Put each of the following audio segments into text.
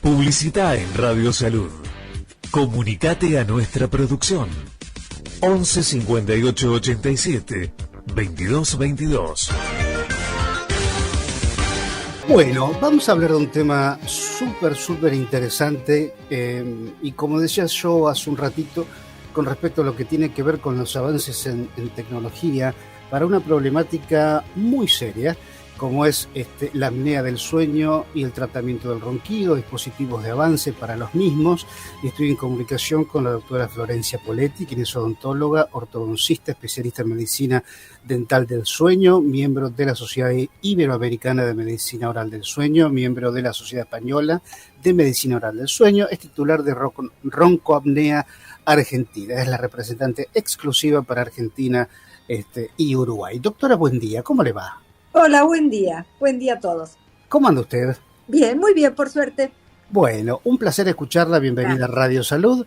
Publicita en Radio Salud. Comunicate a nuestra producción. 11 58 87 22 22. Bueno, vamos a hablar de un tema súper interesante y como decía yo hace un ratito, con respecto a lo que tiene que ver con los avances en tecnología para una problemática muy seria, como es la apnea del sueño y el tratamiento del ronquido, dispositivos de avance para los mismos. Y estoy en comunicación con la doctora Florencia Poletti, quien es odontóloga, ortodoncista, especialista en medicina dental del sueño, miembro de la Sociedad Iberoamericana de Medicina Oral del Sueño, miembro de la Sociedad Española de Medicina Oral del Sueño, es titular de Roncoapnea Argentina, es la representante exclusiva para Argentina y Uruguay. Doctora, buen día, ¿cómo le va? Hola, buen día a todos. ¿Cómo anda usted? Bien, muy bien, por suerte. Bueno, un placer escucharla, bienvenida a Radio Salud.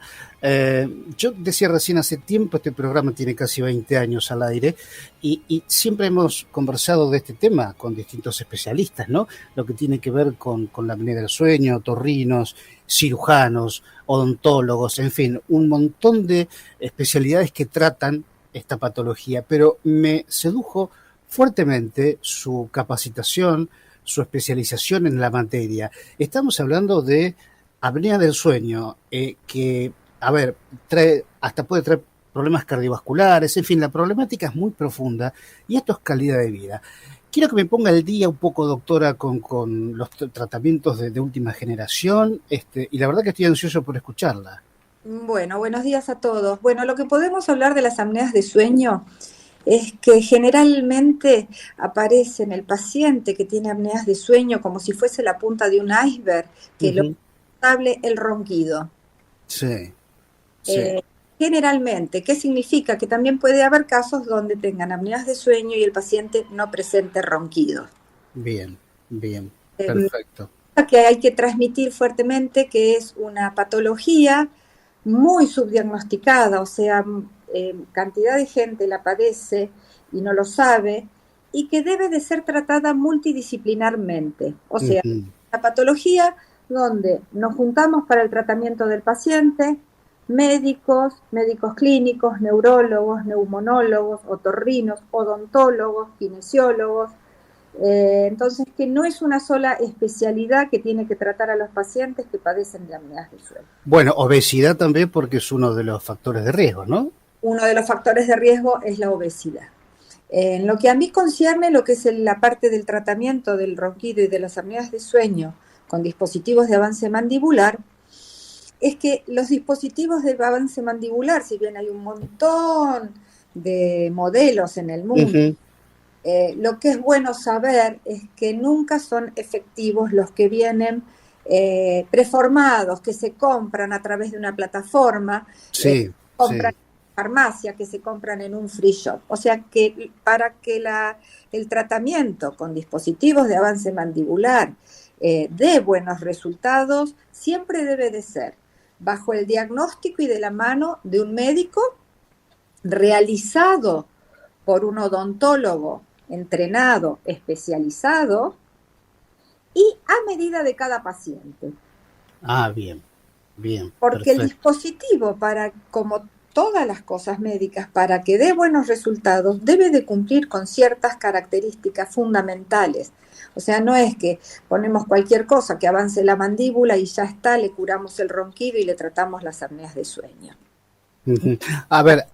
Yo decía recién, hace tiempo este programa tiene casi 20 años al aire y siempre hemos conversado de este tema con distintos especialistas, ¿no? Lo que tiene que ver con la apnea del sueño, otorrinos, cirujanos, odontólogos, en fin, un montón de especialidades que tratan esta patología, pero me sedujo fuertemente su capacitación, su especialización en la materia. Estamos hablando de apnea del sueño, que, puede traer problemas cardiovasculares, en fin, la problemática es muy profunda y esto es calidad de vida. Quiero que me ponga al día un poco, doctora, con los tratamientos de última generación, y la verdad que estoy ansioso por escucharla. Bueno, buenos días a todos. Bueno, lo que podemos hablar de las apneas de sueño es que generalmente aparece en el paciente que tiene apneas de sueño como si fuese la punta de un iceberg, que lo notable el ronquido. Sí. Generalmente, ¿qué significa? Que también puede haber casos donde tengan apneas de sueño y el paciente no presente ronquido. Bien, perfecto. Que hay que transmitir fuertemente que es una patología muy subdiagnosticada, o sea, cantidad de gente la padece y no lo sabe, y que debe de ser tratada multidisciplinarmente. O sea, la patología donde nos juntamos para el tratamiento del paciente, médicos clínicos, neurólogos, neumonólogos, otorrinos, odontólogos, kinesiólogos. Entonces, que no es una sola especialidad que tiene que tratar a los pacientes que padecen de apneas de sueño. Bueno, obesidad también, porque es uno de los factores de riesgo, ¿no? Uno de los factores de riesgo es la obesidad. En lo que a mí concierne, lo que es la parte del tratamiento del ronquido y de las apneas de sueño con dispositivos de avance mandibular, es que los dispositivos de avance mandibular, si bien hay un montón de modelos en el mundo, lo que es bueno saber es que nunca son efectivos los que vienen preformados, que se compran a través de una plataforma, compran en farmacia, que se compran en un free shop. O sea que para que el tratamiento con dispositivos de avance mandibular dé buenos resultados, siempre debe de ser bajo el diagnóstico y de la mano de un médico, realizado por un odontólogo entrenado, especializado, y a medida de cada paciente. Bien. Porque perfecto. El dispositivo, como todas las cosas médicas, para que dé buenos resultados, debe de cumplir con ciertas características fundamentales. O sea, no es que ponemos cualquier cosa que avance la mandíbula y ya está, le curamos el ronquido y le tratamos las apneas de sueño. A ver,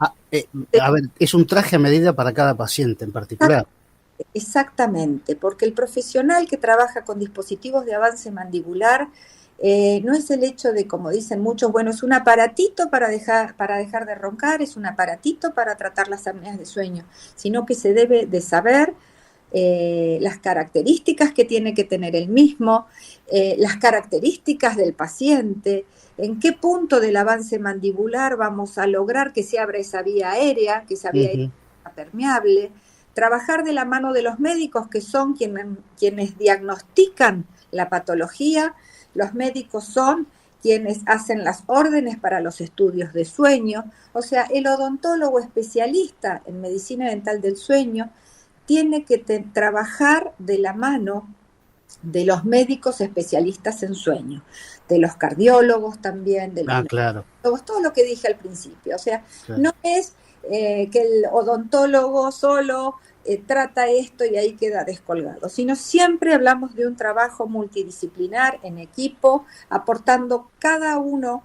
es un traje a medida para cada paciente en particular. Exactamente, porque el profesional que trabaja con dispositivos de avance mandibular no es el hecho de, como dicen muchos, bueno, es un aparatito para dejar de roncar, es un aparatito para tratar las apneas de sueño, sino que se debe de saber las características que tiene que tener el mismo, las características del paciente, en qué punto del avance mandibular vamos a lograr que se abra esa vía aérea, que esa vía aérea sea permeable, trabajar de la mano de los médicos que son quienes diagnostican la patología. Los médicos son quienes hacen las órdenes para los estudios de sueño. O sea, el odontólogo especialista en medicina dental del sueño tiene que trabajar de la mano de los médicos especialistas en sueño, de los cardiólogos también, de los claro. todo lo que dije al principio. O sea, Claro. no es que el odontólogo solo trata esto y ahí queda descolgado, sino siempre hablamos de un trabajo multidisciplinar en equipo, aportando cada uno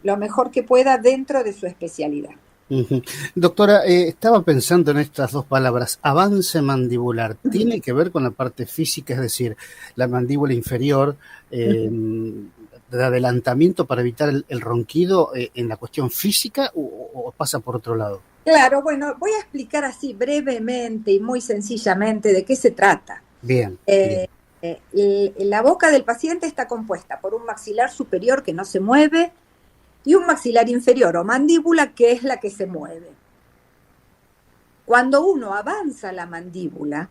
lo mejor que pueda dentro de su especialidad. Uh-huh. Doctora, estaba pensando en estas dos palabras, avance mandibular. ¿Tiene que ver con la parte física, es decir, la mandíbula inferior, de adelantamiento para evitar el ronquido en la cuestión física o pasa por otro lado? Claro, bueno, voy a explicar así brevemente y muy sencillamente de qué se trata. Bien. La boca del paciente está compuesta por un maxilar superior que no se mueve y un maxilar inferior o mandíbula que es la que se mueve. Cuando uno avanza la mandíbula,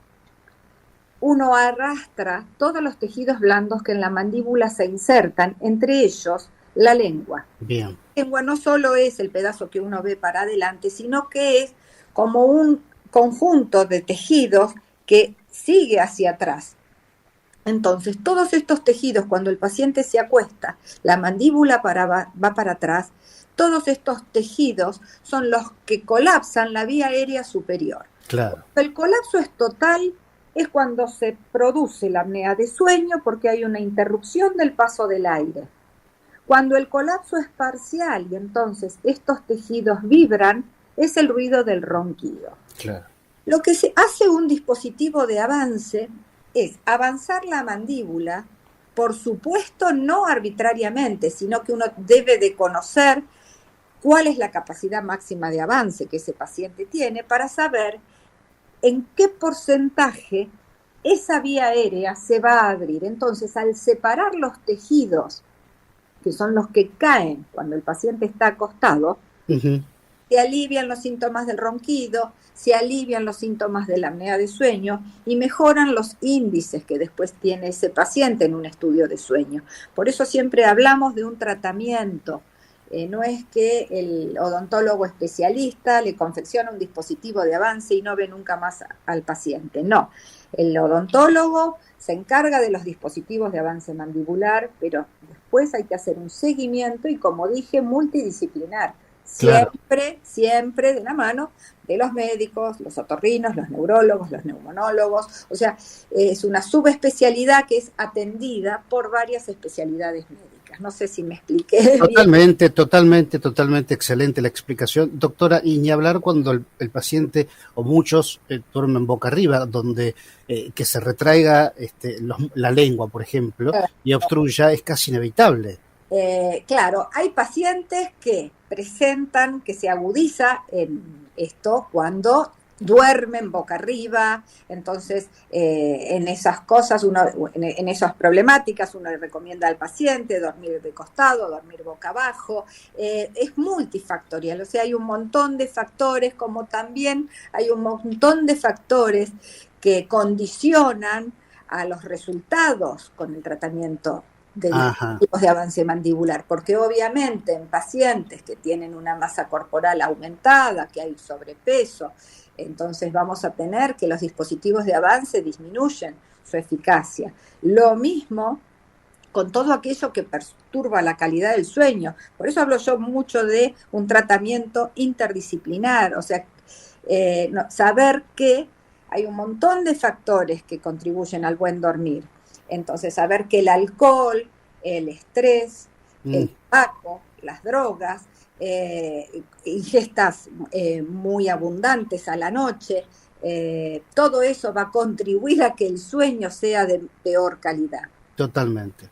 uno arrastra todos los tejidos blandos que en la mandíbula se insertan, entre ellos la lengua. Bien. La lengua no solo es el pedazo que uno ve para adelante, sino que es como un conjunto de tejidos que sigue hacia atrás. Entonces, todos estos tejidos, cuando el paciente se acuesta, la mandíbula va para atrás, todos estos tejidos son los que colapsan la vía aérea superior. Claro. El colapso es total, es cuando se produce la apnea de sueño porque hay una interrupción del paso del aire. Cuando el colapso es parcial y entonces estos tejidos vibran, es el ruido del ronquido. Claro. Lo que se hace un dispositivo de avance es avanzar la mandíbula, por supuesto no arbitrariamente, sino que uno debe de conocer cuál es la capacidad máxima de avance que ese paciente tiene para saber en qué porcentaje esa vía aérea se va a abrir. Entonces, al separar los tejidos, que son los que caen cuando el paciente está acostado, se alivian los síntomas del ronquido, se alivian los síntomas de la apnea de sueño y mejoran los índices que después tiene ese paciente en un estudio de sueño. Por eso siempre hablamos de un tratamiento. No es que el odontólogo especialista le confecciona un dispositivo de avance y no ve nunca más al paciente. No, el odontólogo se encarga de los dispositivos de avance mandibular, pero después hay que hacer un seguimiento y, como dije, multidisciplinar. Siempre de la mano de los médicos, los otorrinos, los neurólogos, los neumonólogos. O sea, es una subespecialidad que es atendida por varias especialidades médicas. No sé si me expliqué Totalmente excelente la explicación. Doctora, y ni hablar cuando el paciente o muchos duermen boca arriba, donde que se retraiga la lengua, por ejemplo, y obstruya es casi inevitable. Claro, hay pacientes que presentan que se agudiza en esto cuando duermen boca arriba. Entonces en esas cosas, en esas problemáticas uno le recomienda al paciente dormir de costado, dormir boca abajo. Es multifactorial, o sea, hay un montón de factores, como también hay un montón de factores que condicionan a los resultados con el tratamiento de dispositivos de avance mandibular, porque obviamente en pacientes que tienen una masa corporal aumentada, que hay sobrepeso, entonces vamos a tener que los dispositivos de avance disminuyen su eficacia. Lo mismo con todo aquello que perturba la calidad del sueño. Por eso hablo yo mucho de un tratamiento interdisciplinar, o sea, saber que hay un montón de factores que contribuyen al buen dormir. Entonces, saber que el alcohol, el estrés, el tabaco, las drogas, ingestas muy abundantes a la noche, todo eso va a contribuir a que el sueño sea de peor calidad. Totalmente.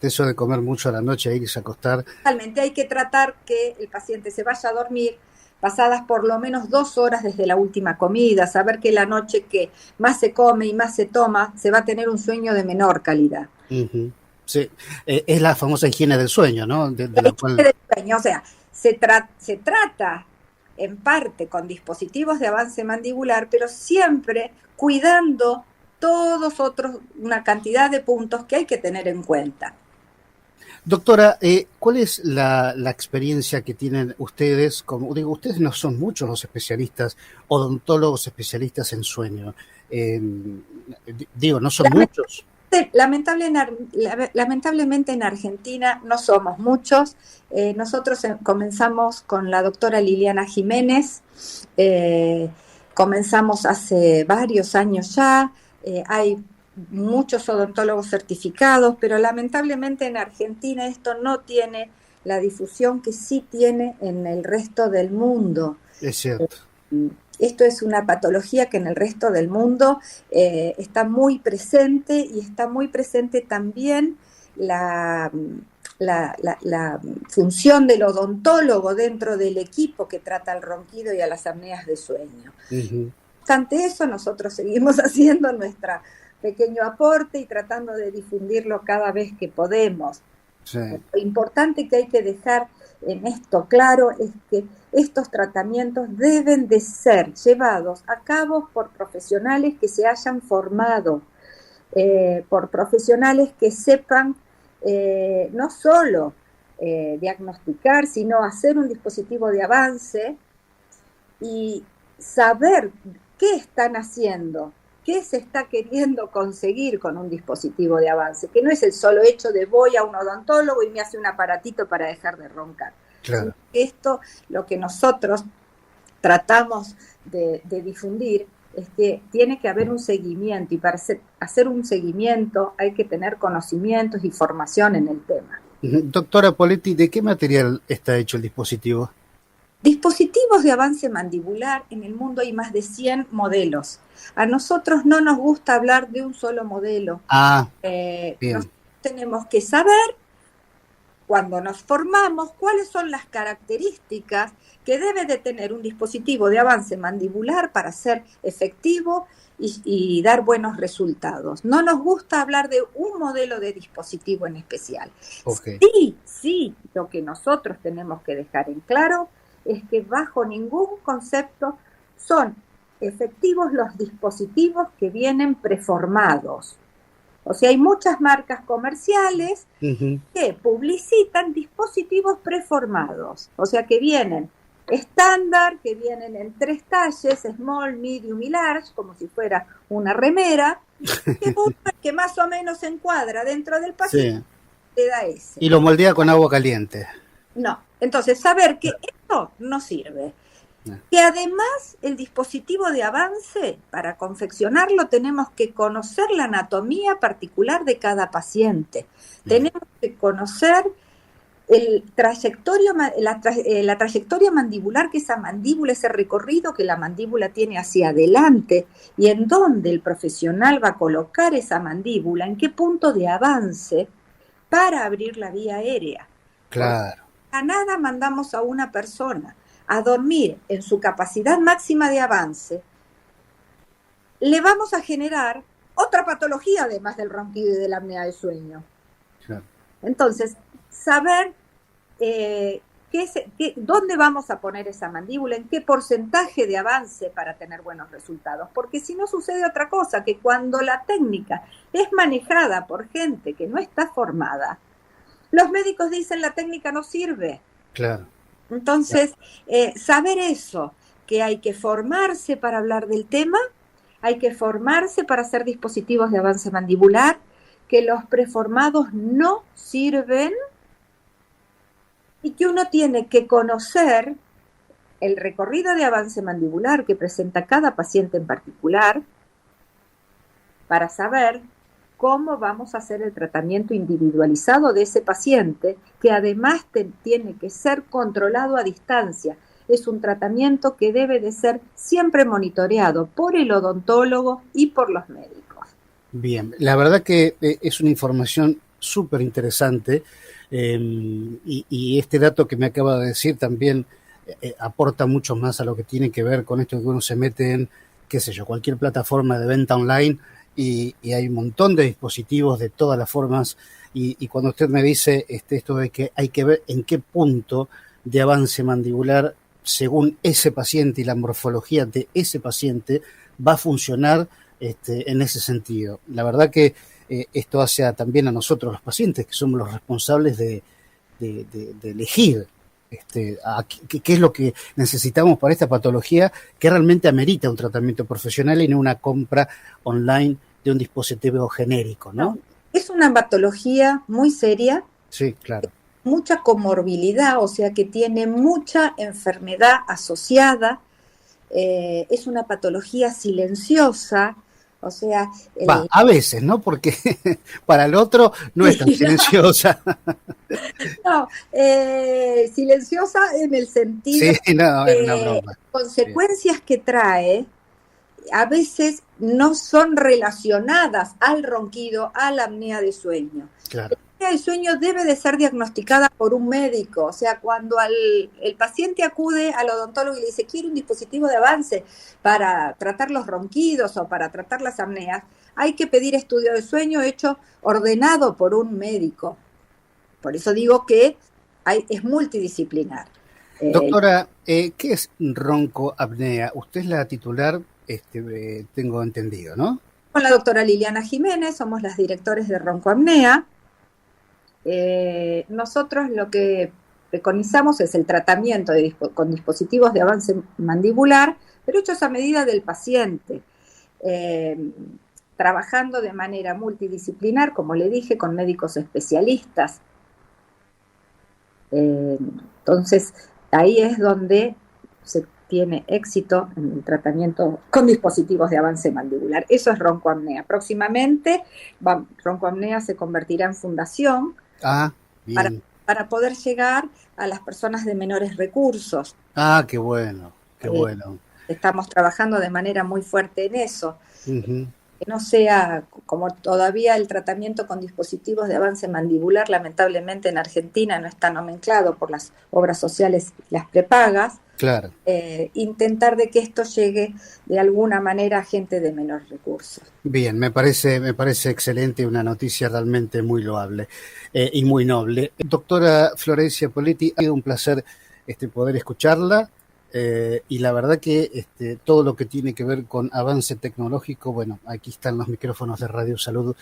Eso de comer mucho a la noche e irse a acostar. Totalmente, hay que tratar que el paciente se vaya a dormir pasadas por lo menos 2 horas desde la última comida, saber que la noche que más se come y más se toma, se va a tener un sueño de menor calidad. Sí, es la famosa higiene del sueño, ¿no? Del sueño, o sea, se trata en parte con dispositivos de avance mandibular, pero siempre cuidando todos otros, una cantidad de puntos que hay que tener en cuenta. Doctora, ¿cuál es la experiencia que tienen ustedes? Como digo, ustedes no son muchos los especialistas, odontólogos especialistas en sueño. Digo, no son muchos. Lamentablemente en Argentina no somos muchos. Nosotros comenzamos con la doctora Liliana Jiménez, comenzamos hace varios años ya, hay muchos odontólogos certificados, pero lamentablemente en Argentina esto no tiene la difusión que sí tiene en el resto del mundo. Es cierto. Esto es una patología que en el resto del mundo está muy presente, y está muy presente también la función del odontólogo dentro del equipo que trata el ronquido y a las apneas de sueño. Uh-huh. Ante eso, nosotros seguimos haciendo nuestro pequeño aporte y tratando de difundirlo cada vez que podemos. Sí. Lo importante que hay que dejar en esto claro es que estos tratamientos deben de ser llevados a cabo por profesionales que se hayan formado, por profesionales que sepan no solo diagnosticar, sino hacer un dispositivo de avance y saber qué están haciendo, qué se está queriendo conseguir con un dispositivo de avance, que no es el solo hecho de voy a un odontólogo y me hace un aparatito para dejar de roncar. Claro. Esto, lo que nosotros tratamos de difundir, es que tiene que haber un seguimiento, y para hacer un seguimiento hay que tener conocimientos y formación en el tema. Doctora Poletti, ¿de qué material está hecho el dispositivo? Dispositivos de avance mandibular, en el mundo hay más de 100 modelos. A nosotros no nos gusta hablar de un solo modelo. Bien. Nosotros tenemos que saber, cuando nos formamos, cuáles son las características que debe de tener un dispositivo de avance mandibular para ser efectivo y dar buenos resultados. No nos gusta hablar de un modelo de dispositivo en especial. Okay. Sí, lo que nosotros tenemos que dejar en claro es que bajo ningún concepto son efectivos los dispositivos que vienen preformados. O sea, hay muchas marcas comerciales que publicitan dispositivos preformados, o sea, que vienen estándar, que vienen en 3 talles, small, medium y large, como si fuera una remera, que más o menos se encuadra dentro del paciente, sí, le da ese. Y lo moldea con agua caliente. No, entonces saber que esto no sirve. Que además el dispositivo de avance, para confeccionarlo tenemos que conocer la anatomía particular de cada paciente. Tenemos que conocer la trayectoria mandibular, que esa mandíbula, ese recorrido que la mandíbula tiene hacia adelante, y en dónde el profesional va a colocar esa mandíbula, en qué punto de avance para abrir la vía aérea. Claro. A nada mandamos a una persona a dormir en su capacidad máxima de avance, le vamos a generar otra patología además del ronquido y de la apnea de sueño. Claro. Entonces, saber dónde vamos a poner esa mandíbula, en qué porcentaje de avance para tener buenos resultados, porque si no sucede otra cosa, que cuando la técnica es manejada por gente que no está formada, los médicos dicen la técnica no sirve. Claro. Entonces, saber eso, que hay que formarse para hablar del tema, hay que formarse para hacer dispositivos de avance mandibular, que los preformados no sirven y que uno tiene que conocer el recorrido de avance mandibular que presenta cada paciente en particular para saber cómo vamos a hacer el tratamiento individualizado de ese paciente, que además tiene que ser controlado a distancia. Es un tratamiento que debe de ser siempre monitoreado por el odontólogo y por los médicos. Bien, la verdad que es una información súper interesante, y este dato que me acaba de decir también aporta mucho más a lo que tiene que ver con esto que uno se mete en, qué sé yo, cualquier plataforma de venta online, y hay un montón de dispositivos de todas las formas, y cuando usted me dice esto de que hay que ver en qué punto de avance mandibular, según ese paciente y la morfología de ese paciente, va a funcionar en ese sentido. La verdad que esto hace también a nosotros los pacientes, que somos los responsables de elegir qué es lo que necesitamos para esta patología que realmente amerita un tratamiento profesional y no una compra online de un dispositivo genérico, ¿no? Es una patología muy seria. Sí, claro. Mucha comorbilidad, o sea que tiene mucha enfermedad asociada. Es una patología silenciosa, o sea... a veces, ¿no? Porque para el otro no es tan silenciosa. No, silenciosa en el sentido es una broma. Consecuencias que trae a veces no son relacionadas al ronquido, a la apnea de sueño. Claro. La apnea de sueño debe de ser diagnosticada por un médico, o sea, cuando el paciente acude al odontólogo y le dice, quiero un dispositivo de avance para tratar los ronquidos o para tratar las apneas, hay que pedir estudio de sueño ordenado por un médico. Por eso digo que es multidisciplinar. Doctora, ¿qué es roncoapnea? Usted es la titular, tengo entendido, ¿no? Con la doctora Liliana Jiménez, somos las directores de roncoapnea. Nosotros lo que preconizamos es el tratamiento con dispositivos de avance mandibular, pero hechos a medida del paciente, trabajando de manera multidisciplinar, como le dije, con médicos especialistas. Entonces, ahí es donde se tiene éxito en el tratamiento con dispositivos de avance mandibular. Eso es roncoapnea. Próximamente, roncoapnea se convertirá en fundación para poder llegar a las personas de menores recursos. Qué bueno, qué bueno. Estamos trabajando de manera muy fuerte en eso. Uh-huh. Que no sea, como todavía el tratamiento con dispositivos de avance mandibular, lamentablemente en Argentina no está nomenclado por las obras sociales y las prepagas. Claro. Intentar de que esto llegue de alguna manera a gente de menor recursos. Bien, me parece excelente, una noticia realmente muy loable y muy noble. Doctora Florencia Poletti, ha sido un placer poder escucharla. Y la verdad que todo lo que tiene que ver con avance tecnológico, bueno, aquí están los micrófonos de Radio Salud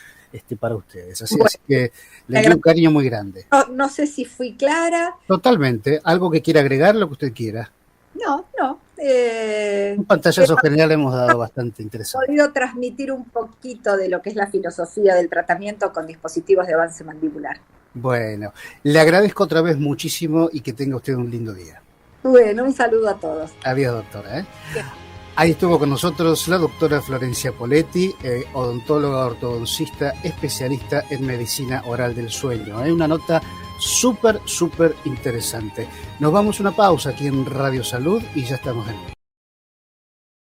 para ustedes. Así que le doy un cariño muy grande. No sé si fui clara. Totalmente. ¿Algo que quiera agregar, lo que usted quiera? No. Un pantallazo general hemos dado bastante interesante. He podido transmitir un poquito de lo que es la filosofía del tratamiento con dispositivos de avance mandibular. Bueno, le agradezco otra vez muchísimo y que tenga usted un lindo día. Bueno, un saludo a todos. Adiós, doctora. Ahí estuvo con nosotros la doctora Florencia Poletti, odontóloga, ortodoncista, especialista en medicina oral del sueño. Una nota súper interesante. Nos vamos a una pausa aquí en Radio Salud y ya estamos de nuevo.